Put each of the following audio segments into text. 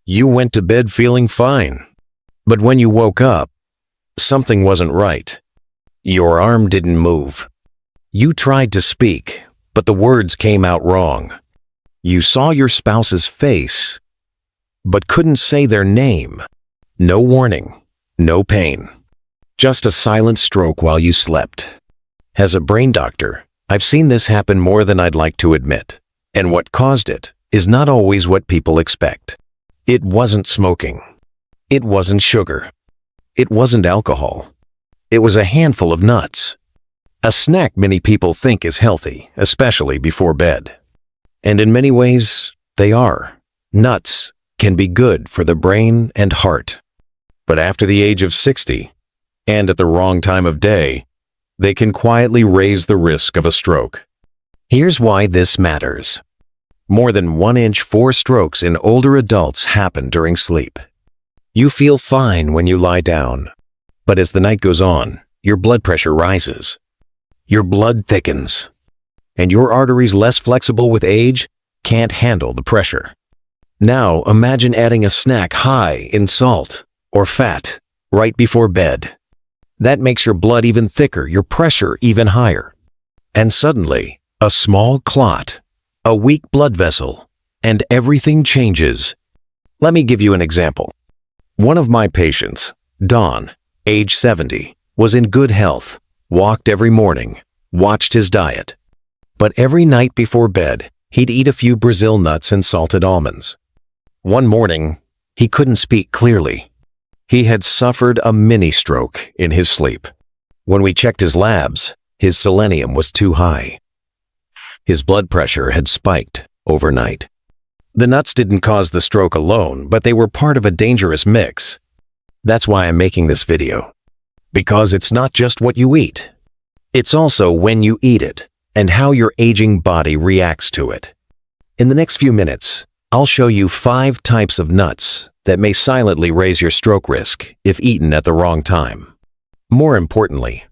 You went to bed feeling fine. But when you woke up, something wasn't right. Your arm didn't move. You tried to speak, but the words came out wrong. You saw your spouse's face, but couldn't say their name. No warning, no pain. Just a silent stroke while you slept. As a brain doctor, I've seen this happen more than I'd like to admit. And what caused it is not always what people expect. It wasn't smoking. It wasn't sugar. It wasn't alcohol. It was a handful of nuts. A snack many people think is healthy, especially before bed. And in many ways, they are. Nuts can be good for the brain and heart. But after the age of 60, and at the wrong time of day, they can quietly raise the risk of a stroke. Here's why this matters. More than 1 in 4 strokes in older adults happen during sleep. You feel fine when you lie down, but as the night goes on, your blood pressure rises. Your blood thickens, and your arteries, less flexible with age, can't handle the pressure. Now imagine adding a snack high in salt or fat right before bed. That makes your blood even thicker, your pressure even higher. And suddenly, a small clot, a weak blood vessel, and everything changes. Let me give you an example. One of my patients, Don, age 70, was in good health, walked every morning, watched his diet. But every night before bed, he'd eat a few Brazil nuts and salted almonds. One morning, he couldn't speak clearly. He had suffered a mini stroke in his sleep. When we checked his labs, his selenium was too high. His blood pressure had spiked overnight. The nuts didn't cause the stroke alone, but they were part of a dangerous mix. That's why I'm making this video. Because it's not just what you eat. It's also when you eat it and how your aging body reacts to it. In the next few minutes, I'll show you 5 types of nuts that may silently raise your stroke risk if eaten at the wrong time. More importantly,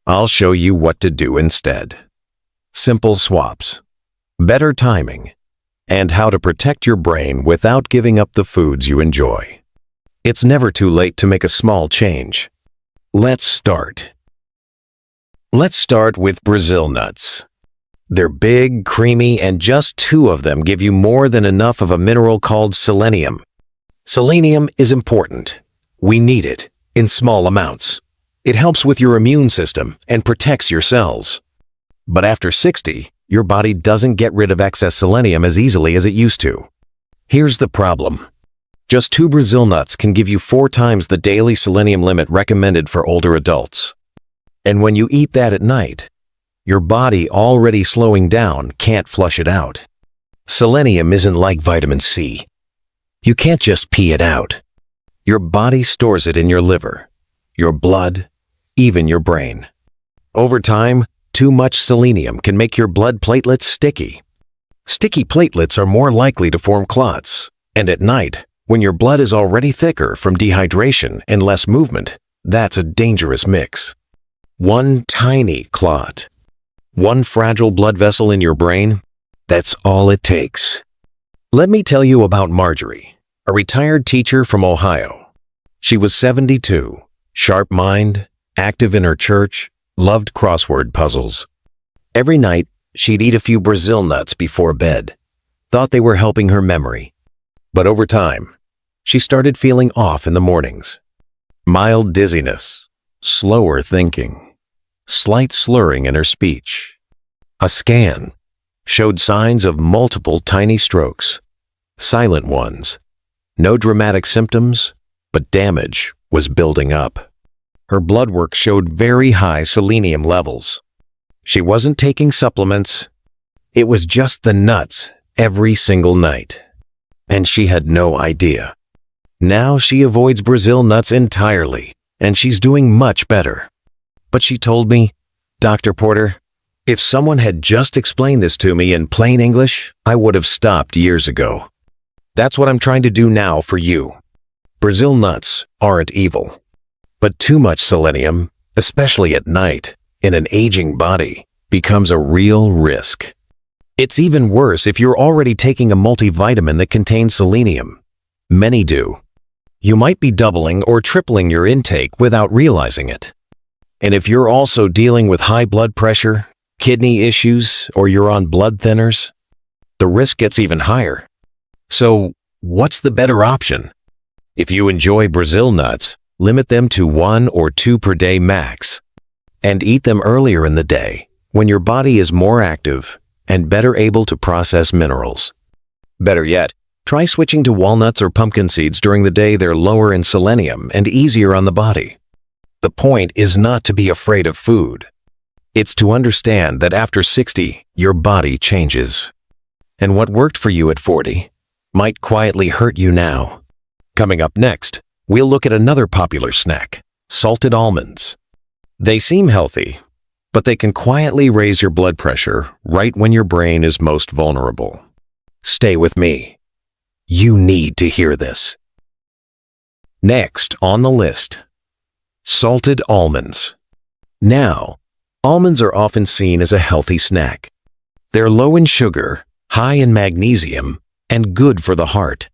I'll show you what to do instead. Simple swaps, better timing, and how to protect your brain without giving up the foods you enjoy. It's never too late to make a small change. Let's start. Let's start with Brazil nuts. They're big, creamy, and just 2 of them give you more than enough of a mineral called selenium. Selenium is important. We need it in small amounts. It helps with your immune system and protects your cells. But after 60, your body doesn't get rid of excess selenium as easily as it used to. Here's the problem. Just 2 Brazil nuts can give you 4 times the daily selenium limit recommended for older adults. And when you eat that at night, your body already slowing down can't flush it out. Selenium isn't like vitamin C. You can't just pee it out. Your body stores it in your liver, your blood, even your brain. Over time, too much selenium can make your blood platelets sticky. Sticky platelets are more likely to form clots, and at night, when your blood is already thicker from dehydration and less movement, that's a dangerous mix. One tiny clot, one fragile blood vessel in your brain, that's all it takes. Let me tell you about Marjorie, a retired teacher from Ohio. She was 72, sharp mind, active in her church, loved crossword puzzles. Every night, she'd eat a few Brazil nuts before bed, thought they were helping her memory. But over time, she started feeling off in the mornings. Mild dizziness, slower thinking, slight slurring in her speech. A scan showed signs of multiple tiny strokes, silent ones. No dramatic symptoms, but damage was building up. Her blood work showed very high selenium levels. She wasn't taking supplements. It was just the nuts every single night. And she had no idea. Now she avoids Brazil nuts entirely, and she's doing much better. But she told me, "Dr. Porter, if someone had just explained this to me in plain English, I would have stopped years ago." That's what I'm trying to do now for you. Brazil nuts aren't evil. But too much selenium, especially at night, in an aging body, becomes a real risk. It's even worse if you're already taking a multivitamin that contains selenium. Many do. You might be doubling or tripling your intake without realizing it. And if you're also dealing with high blood pressure, kidney issues, or you're on blood thinners, the risk gets even higher. So, what's the better option? If you enjoy Brazil nuts, limit them to 1 or 2 per day max. And eat them earlier in the day, when your body is more active and better able to process minerals. Better yet, try switching to walnuts or pumpkin seeds during the day. They're lower in selenium and easier on the body. The point is not to be afraid of food. It's to understand that after 60, your body changes. And what worked for you at 40 might quietly hurt you now. Coming up next, we'll look at another popular snack, salted almonds. They seem healthy, but they can quietly raise your blood pressure right when your brain is most vulnerable. Stay with me. You need to hear this. Next on the list, salted almonds. Now, almonds are often seen as a healthy snack. They're low in sugar, high in magnesium, and good for the heart.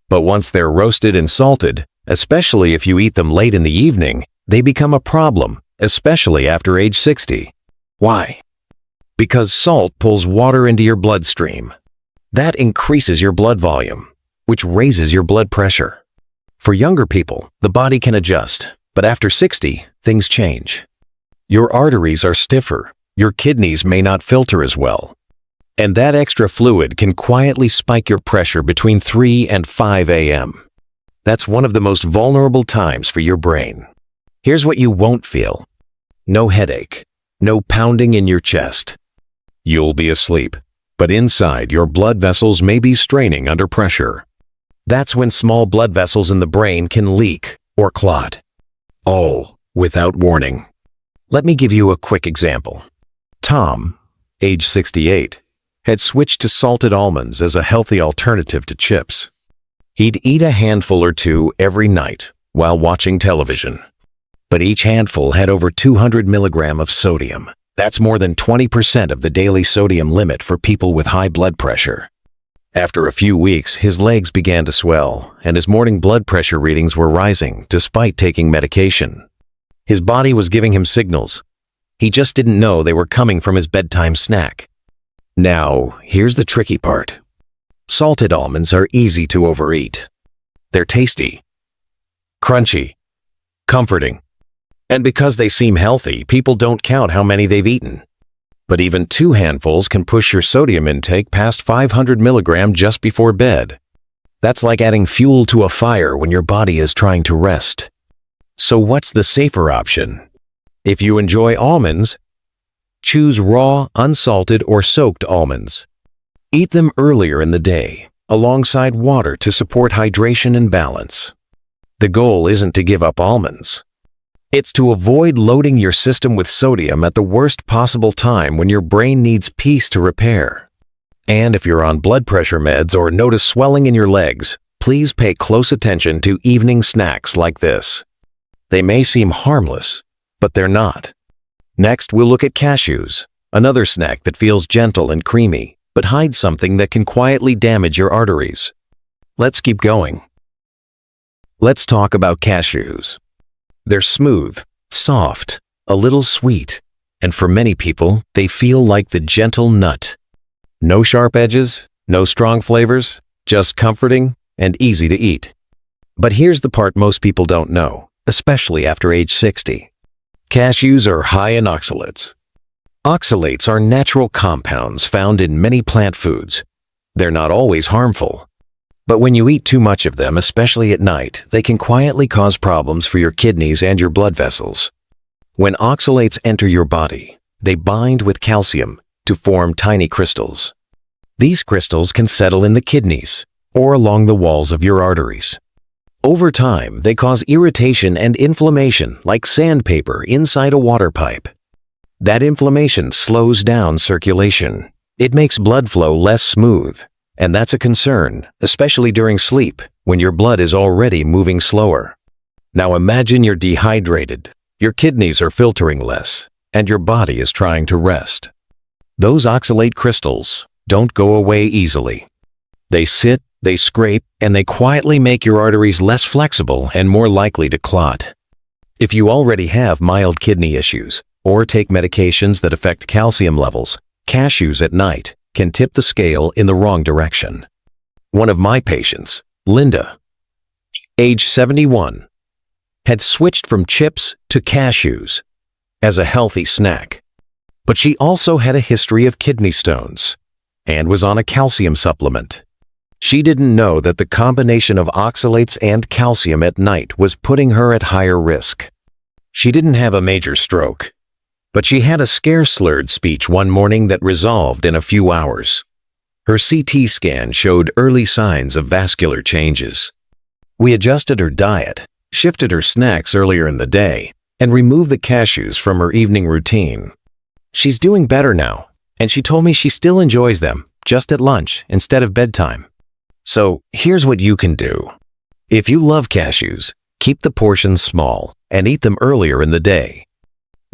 But once they're roasted and salted, especially if you eat them late in the evening, they become a problem, especially after age 60. Why? Because salt pulls water into your bloodstream. That increases your blood volume, which raises your blood pressure. For younger people, the body can adjust, but after 60, things change. Your arteries are stiffer, your kidneys may not filter as well, and that extra fluid can quietly spike your pressure between 3 and 5 a.m. That's one of the most vulnerable times for your brain. Here's what you won't feel. No headache, no pounding in your chest. You'll be asleep, but inside your blood vessels may be straining under pressure. That's when small blood vessels in the brain can leak or clot. All without warning. Let me give you a quick example. Tom, age 68, had switched to salted almonds as a healthy alternative to chips. He'd eat a handful or two every night while watching television. But each handful had over 200 milligrams of sodium. That's more than 20% of the daily sodium limit for people with high blood pressure. After a few weeks, his legs began to swell, and his morning blood pressure readings were rising despite taking medication. His body was giving him signals. He just didn't know they were coming from his bedtime snack. Now, here's the tricky part. Salted almonds are easy to overeat. They're tasty, crunchy, comforting. And because they seem healthy, people don't count how many they've eaten. But even 2 handfuls can push your sodium intake past 500 milligrams just before bed. That's like adding fuel to a fire when your body is trying to rest. So what's the safer option? If you enjoy almonds, choose raw, unsalted, or soaked almonds. Eat them earlier in the day, alongside water to support hydration and balance. The goal isn't to give up almonds. It's to avoid loading your system with sodium at the worst possible time when your brain needs peace to repair. And if you're on blood pressure meds or notice swelling in your legs, please pay close attention to evening snacks like this. They may seem harmless, but they're not. Next, we'll look at cashews, another snack that feels gentle and creamy, but hides something that can quietly damage your arteries. Let's keep going. Let's talk about cashews. They're smooth, soft, a little sweet, and for many people, they feel like the gentle nut. No sharp edges, no strong flavors, just comforting and easy to eat. But here's the part most people don't know, especially after age 60. Cashews are high in oxalates. Oxalates are natural compounds found in many plant foods. They're not always harmful. But when you eat too much of them, especially at night, they can quietly cause problems for your kidneys and your blood vessels. When oxalates enter your body, they bind with calcium to form tiny crystals. These crystals can settle in the kidneys or along the walls of your arteries. Over time, they cause irritation and inflammation like sandpaper inside a water pipe. That inflammation slows down circulation. It makes blood flow less smooth. And that's a concern, especially during sleep, when your blood is already moving slower. Now imagine you're dehydrated, your kidneys are filtering less, and your body is trying to rest. Those oxalate crystals don't go away easily. They sit, They scrape and they quietly make your arteries less flexible and more likely to clot. If you already have mild kidney issues or take medications that affect calcium levels, cashews at night can tip the scale in the wrong direction. One of my patients, Linda, age 71, had switched from chips to cashews as a healthy snack, but she also had a history of kidney stones and was on a calcium supplement. She didn't know that the combination of oxalates and calcium at night was putting her at higher risk. She didn't have a major stroke, but she had a scare-slurred speech one morning that resolved in a few hours. Her CT scan showed early signs of vascular changes. We adjusted her diet, shifted her snacks earlier in the day, and removed the cashews from her evening routine. She's doing better now, and she told me she still enjoys them, just at lunch instead of bedtime. So here's what you can do. If you love cashews, keep the portions small and eat them earlier in the day.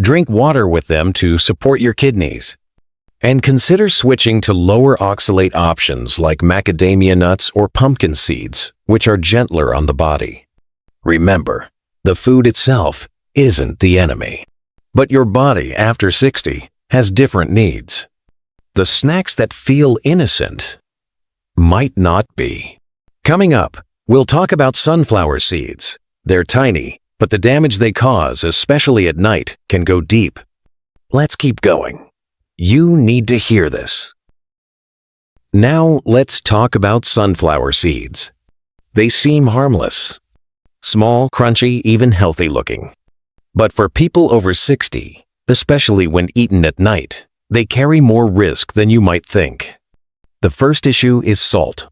Drink water with them to support your kidneys. And consider switching to lower oxalate options like macadamia nuts or pumpkin seeds, which are gentler on the body. Remember, the food itself isn't the enemy, but your body after 60 has different needs. The snacks that feel innocent might not be. Coming up, we'll talk about sunflower seeds. They're tiny, but the damage they cause, especially at night, can go deep. Let's keep going. You need to hear this. Now let's talk about sunflower seeds. They seem harmless. Small, crunchy, even healthy looking. But for people over 60, especially when eaten at night, they carry more risk than you might think. The first issue is salt.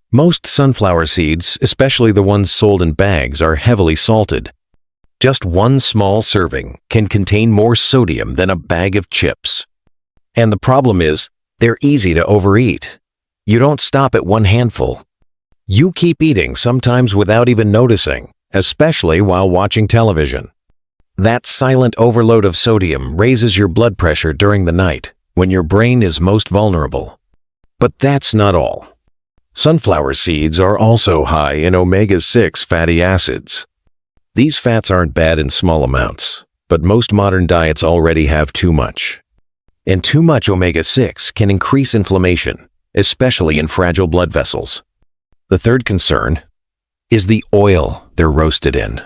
Most sunflower seeds, especially the ones sold in bags, are heavily salted. Just one small serving can contain more sodium than a bag of chips. And the problem is, they're easy to overeat. You don't stop at one handful. You keep eating, sometimes without even noticing, especially while watching television. That silent overload of sodium raises your blood pressure during the night, when your brain is most vulnerable. But that's not all. Sunflower seeds are also high in omega-6 fatty acids. These fats aren't bad in small amounts, but most modern diets already have too much. And too much omega-6 can increase inflammation, especially in fragile blood vessels. The third concern is the oil they're roasted in.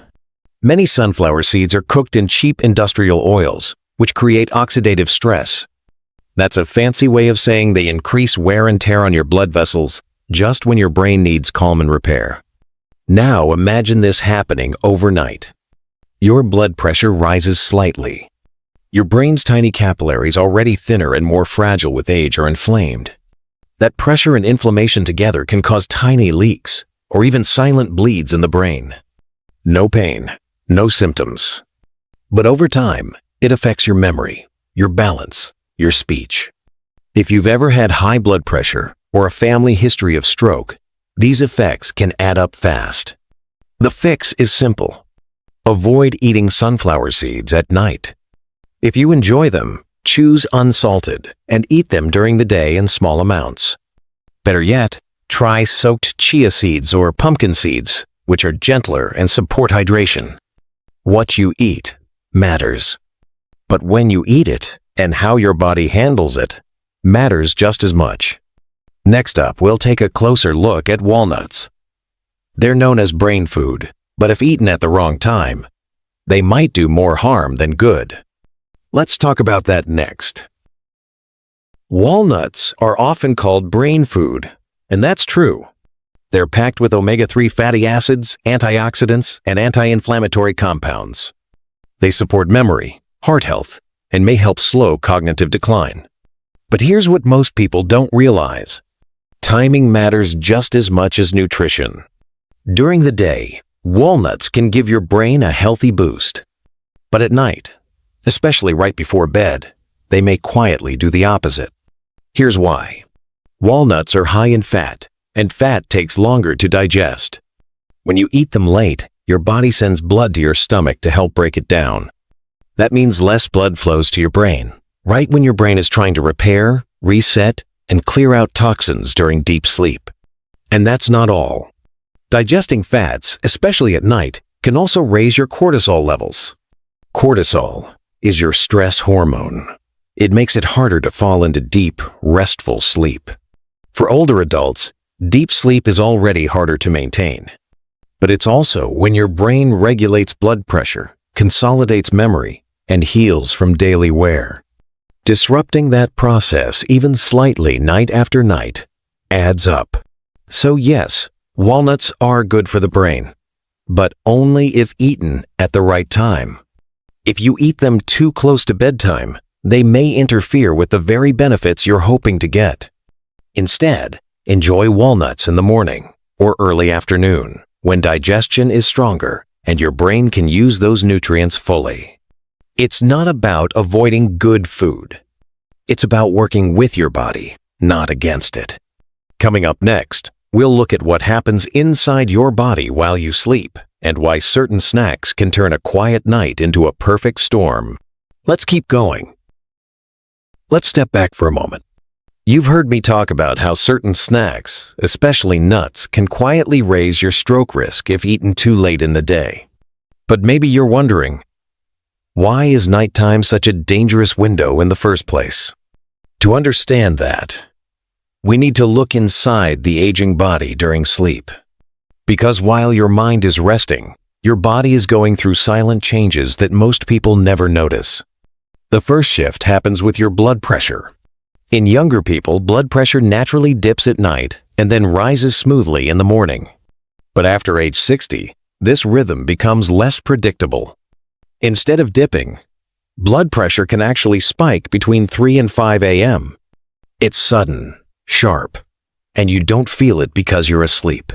Many sunflower seeds are cooked in cheap industrial oils, which create oxidative stress. That's a fancy way of saying they increase wear and tear on your blood vessels just when your brain needs calm and repair. Now imagine this happening overnight. Your blood pressure rises slightly. Your brain's tiny capillaries, already thinner and more fragile with age, are inflamed. That pressure and inflammation together can cause tiny leaks or even silent bleeds in the brain. No pain, no symptoms. But over time, it affects your memory, your balance, your speech. If you've ever had high blood pressure or a family history of stroke, these effects can add up fast. The fix is simple. Avoid eating sunflower seeds at night. If you enjoy them, choose unsalted and eat them during the day in small amounts. Better yet, try soaked chia seeds or pumpkin seeds, which are gentler and support hydration. What you eat matters. But when you eat it, and how your body handles it, matters just as much. Next up, we'll take a closer look at walnuts. They're known as brain food, but if eaten at the wrong time, they might do more harm than good. Let's talk about that next. Walnuts are often called brain food, and that's true. They're packed with omega-3 fatty acids, antioxidants, and anti-inflammatory compounds. They support memory, heart health, and may help slow cognitive decline. But here's what most people don't realize. Timing matters just as much as nutrition. During the day, walnuts can give your brain a healthy boost. But at night, especially right before bed, they may quietly do the opposite. Here's why. Walnuts are high in fat, and fat takes longer to digest. When you eat them late, your body sends blood to your stomach to help break it down. That means less blood flows to your brain, right when your brain is trying to repair, reset, and clear out toxins during deep sleep. And that's not all. Digesting fats, especially at night, can also raise your cortisol levels. Cortisol is your stress hormone. It makes it harder to fall into deep, restful sleep. For older adults, deep sleep is already harder to maintain. But it's also when your brain regulates blood pressure, consolidates memory, and heals from daily wear. Disrupting that process even slightly night after night adds up. So yes, walnuts are good for the brain, but only if eaten at the right time. If you eat them too close to bedtime, they may interfere with the very benefits you're hoping to get. Instead, enjoy walnuts in the morning or early afternoon when digestion is stronger and your brain can use those nutrients fully. It's not about avoiding good food. It's about working with your body, not against it. Coming up next, we'll look at what happens inside your body while you sleep and why certain snacks can turn a quiet night into a perfect storm. Let's keep going. Let's step back for a moment. You've heard me talk about how certain snacks, especially nuts, can quietly raise your stroke risk if eaten too late in the day. But maybe you're wondering, why is nighttime such a dangerous window in the first place? To understand that, we need to look inside the aging body during sleep. Because while your mind is resting, your body is going through silent changes that most people never notice. The first shift happens with your blood pressure. In younger people, blood pressure naturally dips at night and then rises smoothly in the morning. But after age 60, this rhythm becomes less predictable. Instead of dipping, blood pressure can actually spike between 3 and 5 a.m. It's sudden, sharp, and you don't feel it because you're asleep.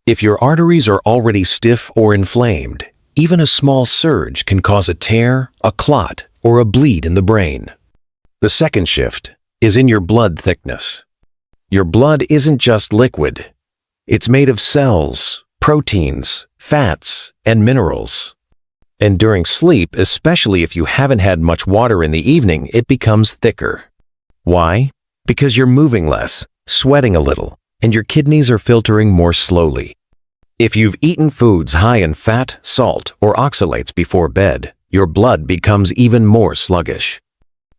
If your arteries are already stiff or inflamed, even a small surge can cause a tear, a clot, or a bleed in the brain. The second shift is in your blood thickness. Your blood isn't just liquid. It's made of cells, proteins, fats, and minerals. And during sleep, especially if you haven't had much water in the evening, it becomes thicker. Why? Because you're moving less, sweating a little, and your kidneys are filtering more slowly. If you've eaten foods high in fat, salt, or oxalates before bed, your blood becomes even more sluggish.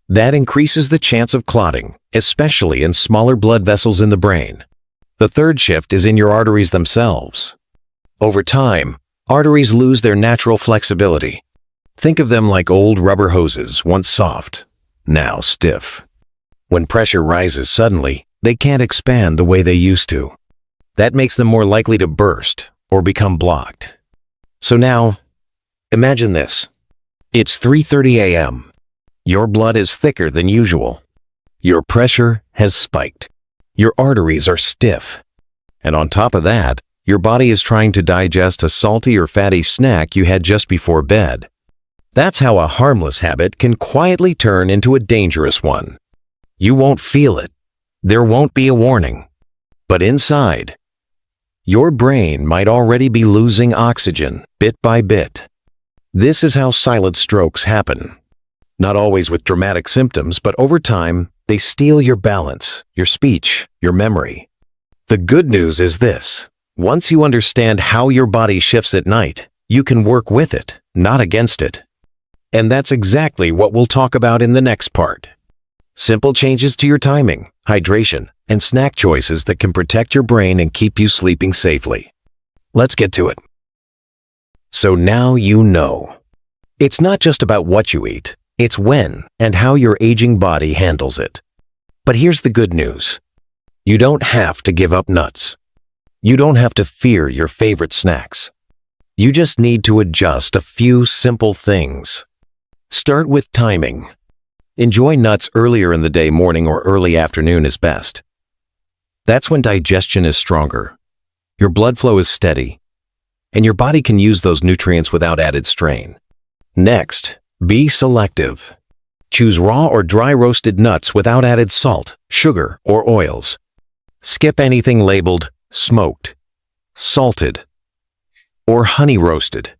That increases the chance of clotting, especially in smaller blood vessels in the brain. The third shift is in your arteries themselves. Over time, arteries lose their natural flexibility. Think of them like old rubber hoses, once soft, now stiff. When pressure rises suddenly, they can't expand the way they used to. That makes them more likely to burst or become blocked. So now, imagine this. It's 3:30 a.m. Your blood is thicker than usual. Your pressure has spiked. Your arteries are stiff. And on top of that, your body is trying to digest a salty or fatty snack you had just before bed. That's how a harmless habit can quietly turn into a dangerous one. You won't feel it. There won't be a warning. But inside, your brain might already be losing oxygen bit by bit. This is how silent strokes happen. Not always with dramatic symptoms, but over time, they steal your balance, your speech, your memory. The good news is this. Once you understand how your body shifts at night, you can work with it, not against it. And that's exactly what we'll talk about in the next part. Simple changes to your timing, hydration, and snack choices that can protect your brain and keep you sleeping safely. Let's get to it. So now you know. It's not just about what you eat, it's when and how your aging body handles it. But here's the good news. You don't have to give up nuts. You don't have to fear your favorite snacks. You just need to adjust a few simple things. Start with timing. Enjoy nuts earlier in the day, morning or early afternoon is best. That's when digestion is stronger, your blood flow is steady, and your body can use those nutrients without added strain. Next, be selective. Choose raw or dry roasted nuts without added salt, sugar, or oils. Skip anything labeled smoked, salted, or honey roasted.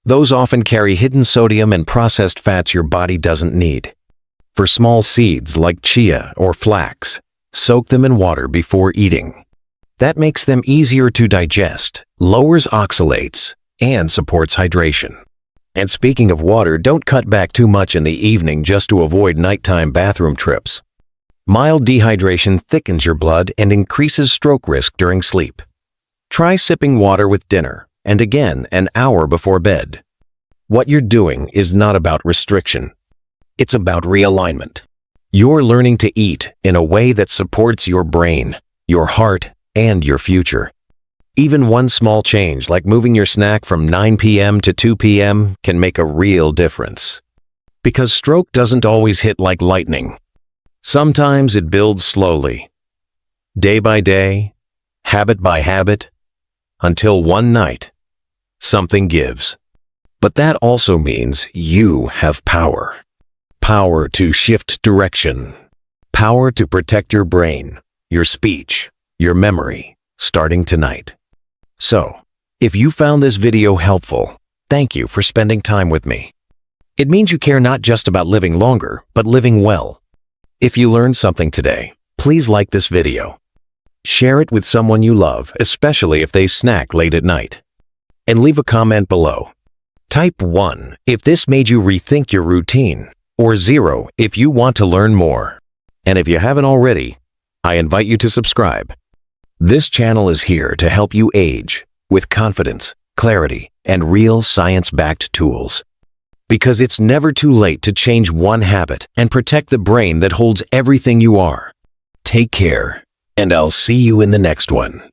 Those often carry hidden sodium and processed fats your body doesn't need. For small seeds like chia or flax, soak them in water before eating. That makes them easier to digest, lowers oxalates, and supports hydration. And speaking of water, don't cut back too much in the evening just to avoid nighttime bathroom trips. Mild dehydration thickens your blood and increases stroke risk during sleep. Try sipping water with dinner, and again an hour before bed. What you're doing is not about restriction. It's about realignment. You're learning to eat in a way that supports your brain, your heart, and your future. Even one small change, like moving your snack from 9 p.m. to 2 p.m., can make a real difference. Because stroke doesn't always hit like lightning. Sometimes it builds slowly, day by day, habit by habit, until one night, something gives. But that also means you have power. Power to shift direction. Power to protect your brain, your speech, your memory, starting tonight. So, if you found this video helpful, thank you for spending time with me. It means you care not just about living longer, but living well. If you learned something today, please like this video. Share it with someone you love, especially if they snack late at night. And leave a comment below. Type 1 if this made you rethink your routine, or 0 if you want to learn more. And if you haven't already, I invite you to subscribe. This channel is here to help you age with confidence, clarity, and real science-backed tools. Because it's never too late to change one habit and protect the brain that holds everything you are. Take care, and I'll see you in the next one.